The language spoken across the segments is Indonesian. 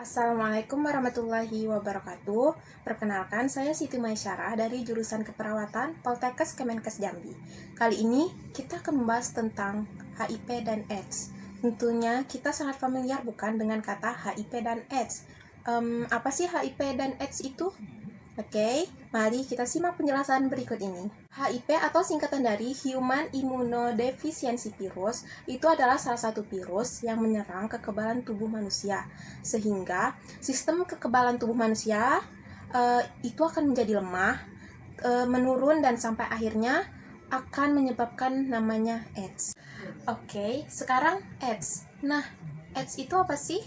Assalamualaikum warahmatullahi wabarakatuh. Perkenalkan, saya Siti Maisyarah dari jurusan Keperawatan Poltekkes Kemenkes Jambi. Kali ini kita akan membahas tentang HIV dan AIDS. Tentunya kita sangat familiar bukan dengan kata HIV dan AIDS. Apa sih HIV dan AIDS itu? Oke, mari kita simak penjelasan berikut ini. HIV atau singkatan dari Human Immunodeficiency Virus itu adalah salah satu virus yang menyerang kekebalan tubuh manusia, sehingga sistem kekebalan tubuh manusia itu akan menjadi lemah, menurun, dan sampai akhirnya akan menyebabkan namanya AIDS. Oke, sekarang AIDS. Nah, AIDS itu apa sih?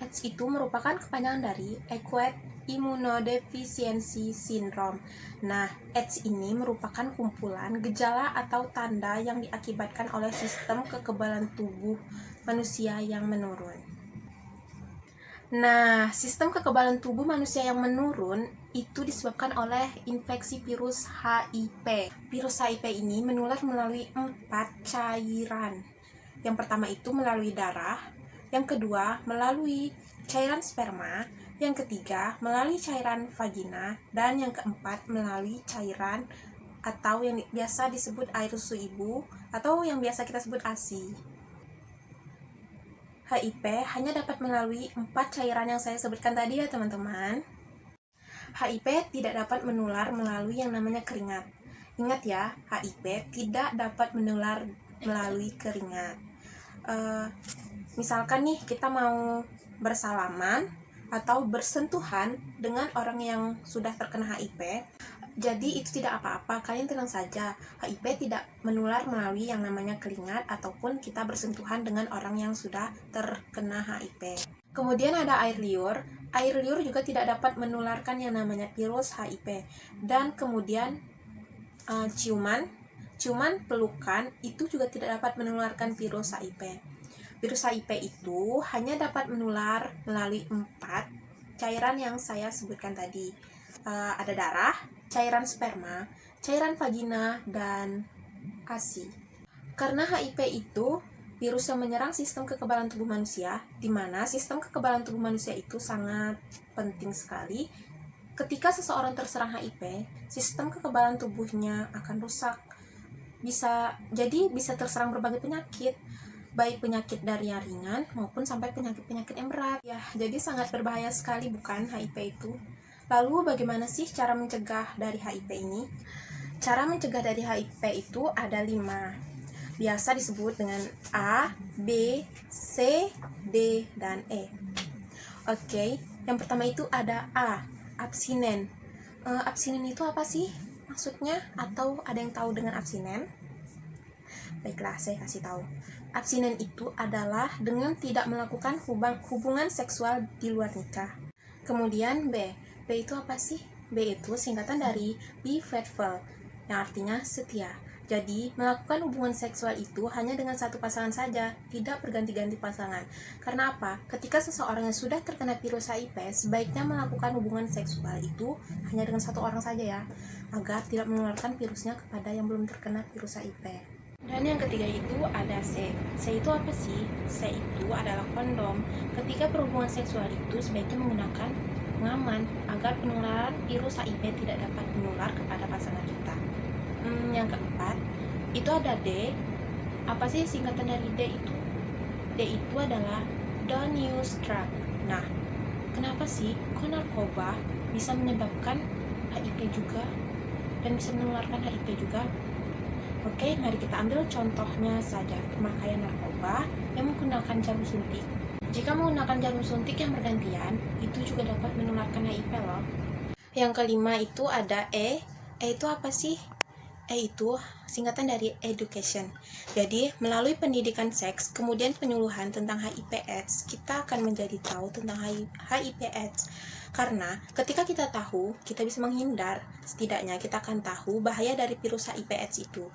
AIDS itu merupakan kepanjangan dari Acquired Immunodeficiency Syndrome. Nah, AIDS ini merupakan kumpulan gejala atau tanda yang diakibatkan oleh sistem kekebalan tubuh manusia yang menurun. Nah, sistem kekebalan tubuh manusia yang menurun itu disebabkan oleh infeksi virus HIV. Virus HIV ini menular melalui 4 cairan. Yang pertama itu melalui darah, yang kedua melalui cairan sperma, yang ketiga melalui cairan vagina, dan yang keempat melalui cairan atau yang biasa disebut air susu ibu atau yang biasa kita sebut ASI. HIV hanya dapat melalui 4 cairan yang saya sebutkan tadi ya teman-teman. HIV tidak dapat menular melalui yang namanya keringat. Ingat ya, HIV tidak dapat menular melalui keringat. Misalkan nih kita mau bersalaman atau bersentuhan dengan orang yang sudah terkena HIV, jadi itu tidak apa-apa, kalian tenang saja. HIV tidak menular melalui yang namanya keringat ataupun kita bersentuhan dengan orang yang sudah terkena HIV. Kemudian ada air liur. Air liur juga tidak dapat menularkan yang namanya virus HIV. Dan kemudian ciuman pelukan itu juga tidak dapat menularkan virus HIV. Virus HIV itu hanya dapat menular melalui 4 cairan yang saya sebutkan tadi. Ada darah, cairan sperma, cairan vagina, dan ASI. Karena HIV itu virus yang menyerang sistem kekebalan tubuh manusia, di mana sistem kekebalan tubuh manusia itu sangat penting sekali. Ketika seseorang terserang HIV, sistem kekebalan tubuhnya akan rusak. Bisa terserang berbagai penyakit, baik penyakit dari yang ringan maupun sampai penyakit-penyakit yang berat. Ya, jadi sangat berbahaya sekali bukan HIV itu. Lalu bagaimana sih cara mencegah dari HIV ini? Cara mencegah dari HIV itu ada 5. Biasa disebut dengan A, B, C, D, dan E. Oke, yang pertama itu ada A, abstinen. Abstinen itu apa sih maksudnya? Atau ada yang tahu dengan abstinen? Baiklah, saya kasih tahu. Abstinen itu adalah dengan tidak melakukan hubungan seksual di luar nikah. Kemudian B. B itu apa sih? B itu singkatan dari be faithful, yang artinya setia. Jadi, melakukan hubungan seksual itu hanya dengan satu pasangan saja, tidak berganti-ganti pasangan. Karena apa? Ketika seseorang yang sudah terkena virus HIV, sebaiknya melakukan hubungan seksual itu hanya dengan satu orang saja ya, agar tidak menularkan virusnya kepada yang belum terkena virus HIV. Dan yang ketiga itu ada C. C itu apa sih? C itu adalah kondom. Ketika berhubungan seksual itu sebaiknya menggunakan pengaman agar penularan virus HIV tidak dapat menular kepada pasangan kita. Yang keempat itu ada D. Apa sih singkatan dari D itu? D itu adalah don't use drug. Nah, kenapa sih kok narkoba bisa menyebabkan HIV juga dan bisa menularkan HIV juga? Oke, mari kita ambil contohnya saja, pemakaian narkoba yang menggunakan jarum suntik. Jika menggunakan jarum suntik yang bergantian, itu juga dapat menularkan HIV loh. Yang kelima itu ada E. E itu apa sih? E itu singkatan dari education. Jadi, melalui pendidikan seks, kemudian penyuluhan tentang HIV/AIDS, kita akan menjadi tahu tentang HIV/AIDS. Karena ketika kita tahu, kita bisa menghindar. Setidaknya kita akan tahu bahaya dari virus HIV/AIDS itu.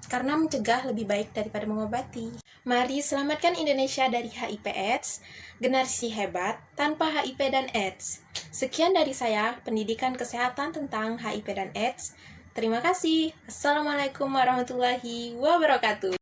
Karena mencegah lebih baik daripada mengobati. Mari selamatkan Indonesia dari HIV/AIDS, generasi hebat tanpa HIV dan AIDS. Sekian dari saya, pendidikan kesehatan tentang HIV dan AIDS. Terima kasih. Assalamualaikum warahmatullahi wabarakatuh.